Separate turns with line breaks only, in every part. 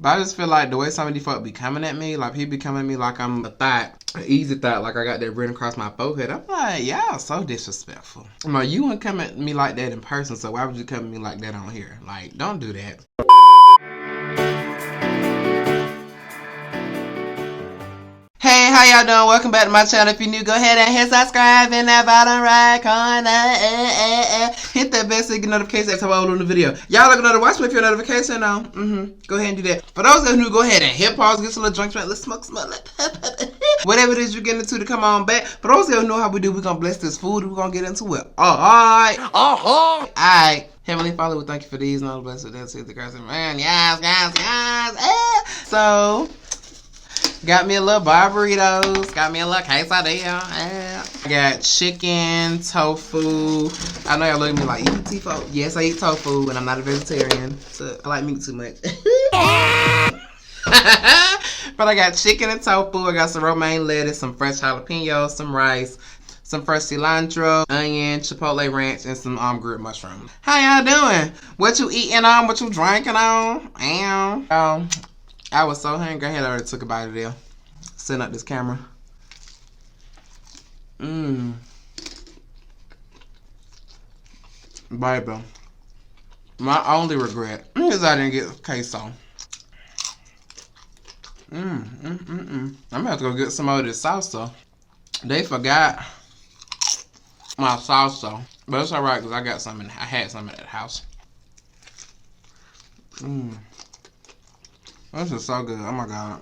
But I just feel like the way some of these folk be coming at me, like people be coming at me like I'm a thought, an easy thought, like I got that written across my forehead. I'm like, y'all so disrespectful. I'm like, you wouldn't come at me like that in person, so why would you come at me like that on here? Like, don't do that. Hey, how y'all doing? Welcome back to my channel. If you're new, go ahead and hit subscribe in that bottom right corner. Hit that bell so you get notifications every time I upload a video. Y'all look another watch me if your notification on. Go ahead and do that. For those of you who go ahead and hit pause, get some little drink, let's smoke some whatever it is you're getting into to come on back. For those of you who know how we do, we're gonna bless this food and we're gonna get into it. Alright. Alright. Heavenly Father, we thank you for these and all the blessings that's in the Christ of man. Yes. So got me a little bar burritos. Got me a little quesadilla. I got chicken, tofu. I know y'all look at me like, you eat tofu? Yes, I eat tofu, and I'm not a vegetarian. So I like meat too much. But I got chicken and tofu. I got some romaine lettuce, some fresh jalapenos, some rice, some fresh cilantro, onion, chipotle ranch, and some grilled mushrooms. How y'all doing? What you eating on? What you drinking on? I was so hungry, I had already took a bite of there. Setting up this camera. Baby. My only regret is I didn't get queso. I'm gonna have to go get some of this salsa. They forgot my salsa. But it's alright because I got some I had some at the house. This is so good. Oh my god.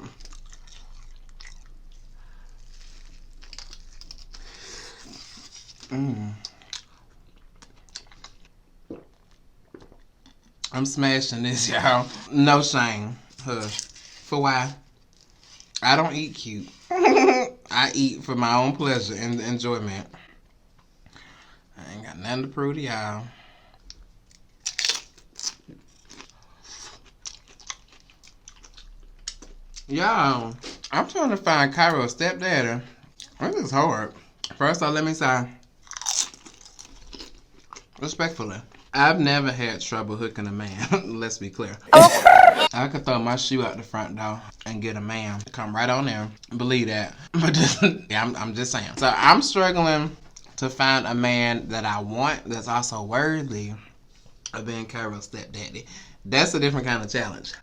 I'm smashing this, y'all. No shame. Hush. For why? I don't eat cute. I eat for my own pleasure and enjoyment. I ain't got nothing to prove to y'all. Y'all, I'm trying to find Cairo's stepdaddy. This is hard. First off, let me say, respectfully, I've never had trouble hooking a man. Let's be clear. I could throw my shoe out the front door and get a man to come right on there. Believe that. But yeah, I'm just saying. So I'm struggling to find a man that I want that's also worthy of being Cairo's stepdaddy. That's a different kind of challenge.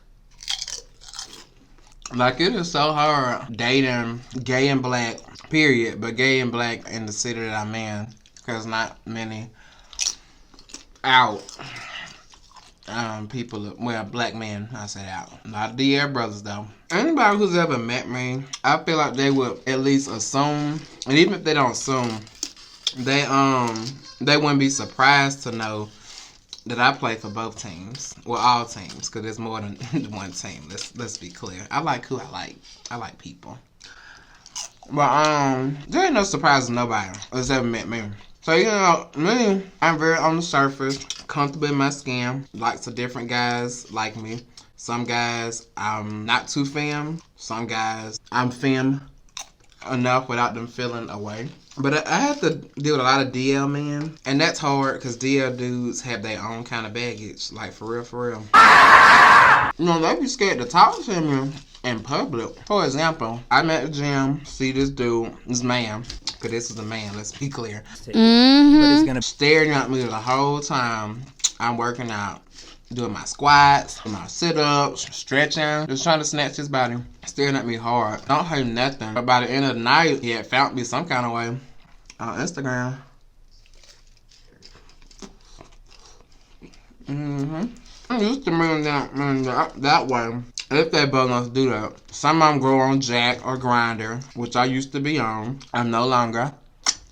Like, it is so hard dating gay and black, period, but gay and black in the city that I'm in, because not many out people, well, black men, I said out. Not the Air Brothers, though. Anybody who's ever met me, I feel like they would at least assume, and even if they don't assume, they wouldn't be surprised to know that I play for both teams. Well, all teams, because there's more than one team. Let's be clear. I like who I like. I like people. But there ain't no surprise to nobody that's ever met me. So, you know, me, I'm very on the surface, comfortable in my skin. Lots of different guys like me. Some guys I'm not too femme. Some guys I'm femme enough without them feeling away. But I have to deal with a lot of DL men, and that's hard because DL dudes have their own kind of baggage, like for real. You know, they be scared to talk to me in public. For example, I'm at the gym, see this dude, this man, because this is a man, let's be clear. But it's gonna staring at me the whole time I'm working out. Doing my squats, my sit-ups, stretching, just trying to snatch his body. Staring at me hard. Don't hurt nothing. But by the end of the night, he had found me some kind of way on Instagram. I'm used to moving that way. If they both us do that. Some of them grow on Jack or Grinder, which I used to be on. I'm no longer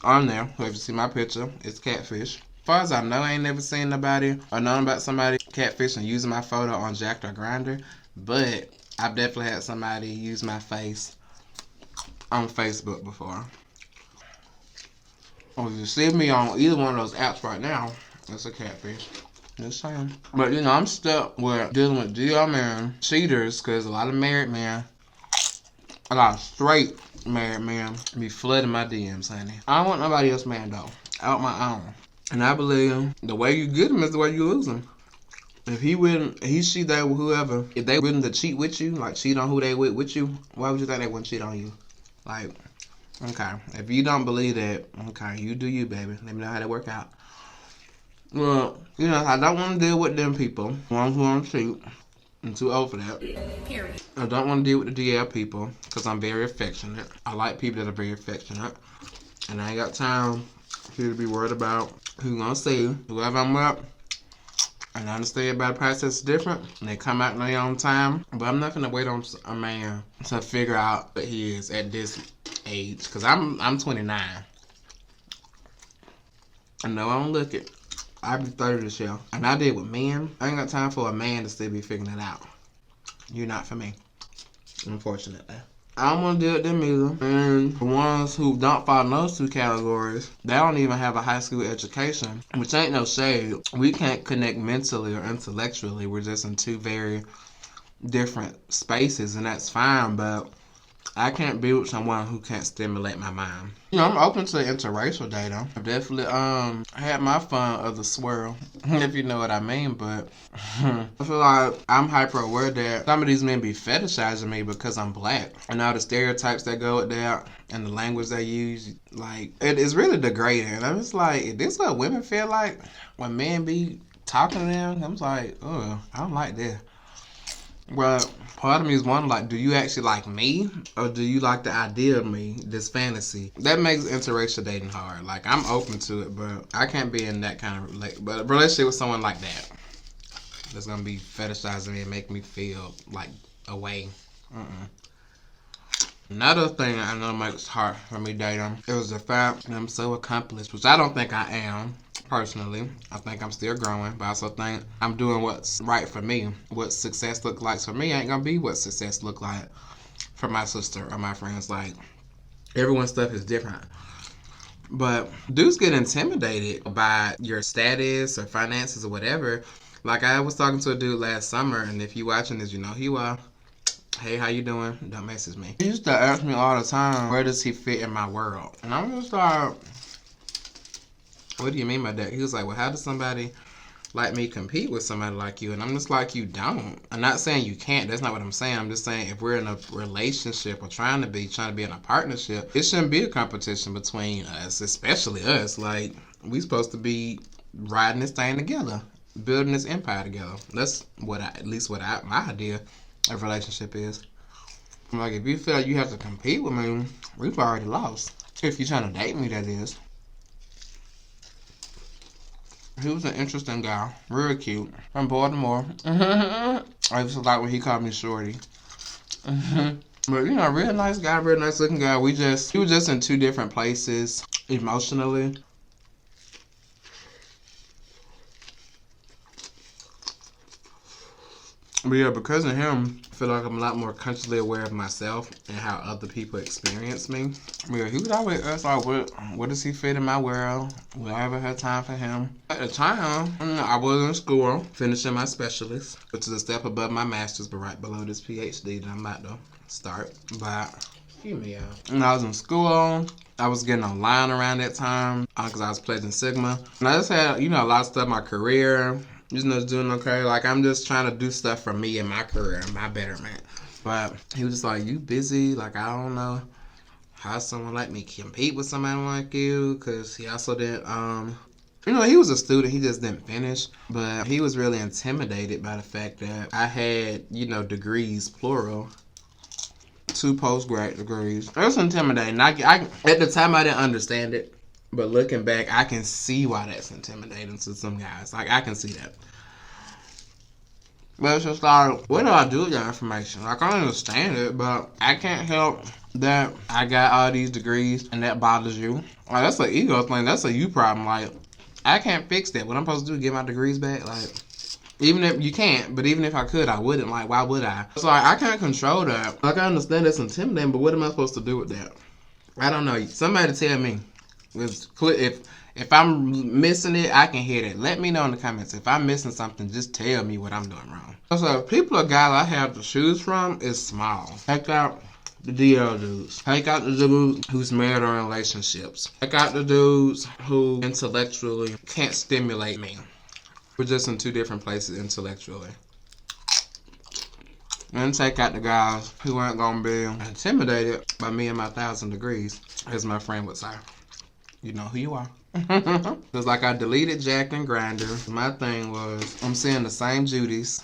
on there. So if you see my picture, it's catfish. As far as I know, I ain't never seen nobody or known about somebody catfishing using my photo on Jack or Grindr, but I've definitely had somebody use my face on Facebook before. Or if you see me on either one of those apps right now, it's a catfish. Just saying. But you know, I'm stuck with dealing with DL men, cheaters, because a lot of married men, a lot of straight married men be flooding my DMs, honey. I don't want nobody else man though. I want my own. And I believe the way you get them is the way you lose them. If he wouldn't, he, she, they, whoever, if they wouldn't to cheat with you, like cheat on who they with you, why would you think they wouldn't cheat on you? Like, okay, if you don't believe that, okay, you do you, baby. Let me know how that work out. Well, you know, I don't want to deal with them people, ones who want to cheat. I'm too old for that. Period. I don't want to deal with the DL people because I'm very affectionate. I like people that are very affectionate. And I ain't got time for you to be worried about who gonna see whoever I'm with. And I understand about the process is different. And they come out in their own time. But I'm not gonna wait on a man to figure out what he is at this age. Because I'm 29. I know I don't look it. I be 30 this year. And I did with men. I ain't got time for a man to still be figuring it out. You're not for me. Unfortunately. I don't want to deal with them either. And the ones who don't fall in those two categories, they don't even have a high school education. Which ain't no shade. We can't connect mentally or intellectually. We're just in two very different spaces. And that's fine. But I can't be with someone who can't stimulate my mind. You know, I'm open to interracial dating. I've definitely had my fun of the swirl, if you know what I mean, but I feel like I'm hyper aware that some of these men be fetishizing me because I'm black. And all the stereotypes that go with that and the language they use, like, it is really degrading. I'm just like, is this what women feel like when men be talking to them? I'm like, oh, I don't like that. But part of me is wondering, like, do you actually like me? Or do you like the idea of me, this fantasy? That makes interracial dating hard. Like, I'm open to it, but I can't be in that kind of relationship with someone like that. That's going to be fetishizing me and make me feel, like, away. Another thing I know makes it hard for me dating is the fact that I'm so accomplished, which I don't think I am. Personally, I think I'm still growing, but I also think I'm doing what's right for me. What success look like for me ain't gonna be what success look like for my sister or my friends. Like, everyone's stuff is different. But dudes get intimidated by your status or finances or whatever. Like, I was talking to a dude last summer, and if you watching this, you know he was. Hey, how you doing? Don't message me. He used to ask me all the time, where does he fit in my world? And I'm just like, what do you mean by that? He was like, well, how does somebody like me compete with somebody like you? And I'm just like, you don't. I'm not saying you can't. That's not what I'm saying. I'm just saying if we're in a relationship or trying to be in a partnership, it shouldn't be a competition between us, especially us. Like, we supposed to be riding this thing together, building this empire together. That's what my idea of relationship is. Like, if you feel like you have to compete with me, we've already lost. If you're trying to date me, that is. He was an interesting guy, real cute, from Baltimore. I used to like when he called me Shorty. But you know, real nice guy, real nice looking guy. He was just in two different places emotionally. But yeah, because of him, I feel like I'm a lot more consciously aware of myself and how other people experience me. But yeah, he would always ask, like, what does he fit in my world? Will I ever have time for him? At the time, I was in school, finishing my specialist, which is a step above my master's, but right below this PhD that I'm about to start. But, when I was in school, I was getting online around that time because I was pledging Sigma. And I just had, a lot of stuff in my career. Doing okay. Like, I'm just trying to do stuff for me and my career and my betterment. But he was just like, you busy? Like, I don't know how someone like me compete with somebody like you. Because he also didn't, he was a student. He just didn't finish. But he was really intimidated by the fact that I had, degrees, plural. 2 postgrad degrees. It was intimidating. I at the time, I didn't understand it. But looking back, I can see why that's intimidating to some guys. Like, I can see that. But it's just like, what do I do with that information? Like, I understand it, but I can't help that I got all these degrees and that bothers you. Like, that's an ego thing. That's a you problem. Like, I can't fix that. What I'm supposed to do is get my degrees back? Like, even if you can't, but even if I could, I wouldn't. Like, why would I? So, like, I can't control that. Like, I understand that's intimidating, but what am I supposed to do with that? I don't know. Somebody tell me. If I'm missing it, I can hear that. Let me know in the comments. If I'm missing something, just tell me what I'm doing wrong. So, people or guys I have to choose from is small. Check out the DL dudes. Take out the dudes who's married or in relationships. Take out the dudes who intellectually can't stimulate me. We're just in two different places intellectually. And take out the guys who aren't gonna be intimidated by me and my 1,000 degrees, as my friend would say. You know who you are. Cause like I deleted Jack and Grindr. My thing was I'm seeing the same Judies,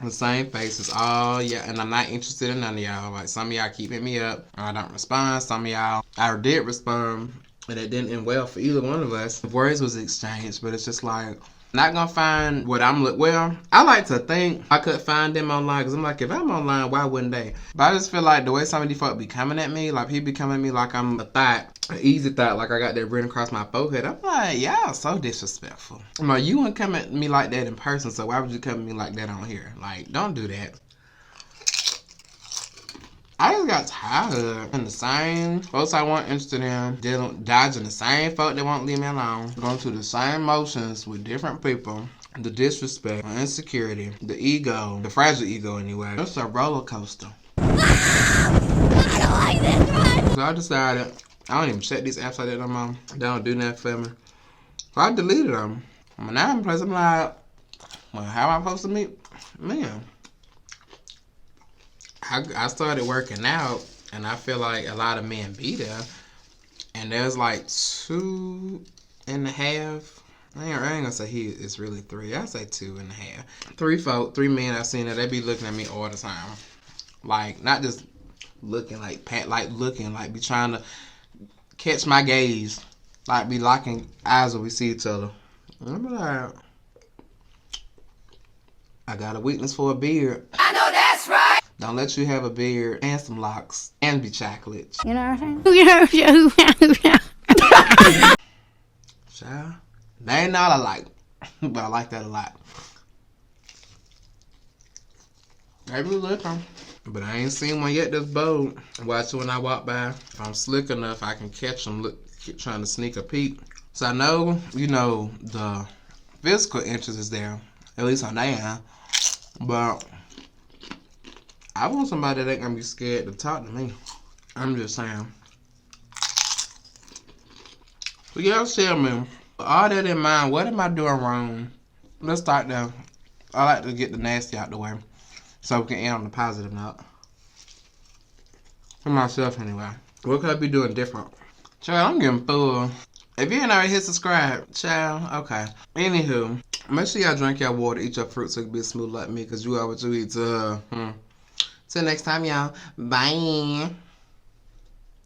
the same faces. Oh yeah, and I'm not interested in none of y'all. Like some of y'all keep hitting me up, I don't respond. Some of y'all I did respond, and it didn't end well for either one of us. The words was exchanged, but it's just like not gonna find what I'm well. I like to think I could find them online because I'm like, if I'm online, why wouldn't they? But I just feel like the way some of these folk be coming at me, like people be coming at me like I'm a thought, an easy thought, like I got that written across my forehead. I'm like, y'all so disrespectful. I'm like, you wouldn't come at me like that in person, so why would you come at me like that on here? Like, don't do that. I just got tired and the same folks I weren't interested in, dodging the same folk that won't leave me alone, going through the same motions with different people, the disrespect, the insecurity, the ego, the fragile ego anyway. It's a roller coaster. I don't like this one. So I decided I don't even check these apps like that no more. They don't do nothing for me. So I deleted them. Now I'm in place, I'm like, well, how am I supposed to meet men? I started working out, and I feel like a lot of men be there, and there's like 2.5. I ain't gonna say it's really 3. I say 2.5. 3 men I've seen that they be looking at me all the time, like not just looking like looking like be trying to catch my gaze, like be locking eyes when we see each other. And I'm like, I got a weakness for a beard. I know that's right. Don't let you have a beard and some locks and be chocolate. You know what I'm saying? Child, they ain't not alike, but I like that a lot. Maybe looking, but I ain't seen one yet that's bold. Watch it when I walk by. If I'm slick enough, I can catch them trying to sneak a peek. So I know, you know, the physical interest is there, at least on their end, but I want somebody that ain't gonna be scared to talk to me. I'm just saying. But y'all tell me, with all that in mind, what am I doing wrong? Let's start there. I like to get the nasty out the way, so we can end on the positive note. For myself, anyway. What could I be doing different? Child, I'm getting full. If you ain't already hit subscribe, child, okay. Anywho, make sure y'all drink your water, eat your fruit so you can be smooth like me, because you are what you eat. Till next time, y'all. Bye.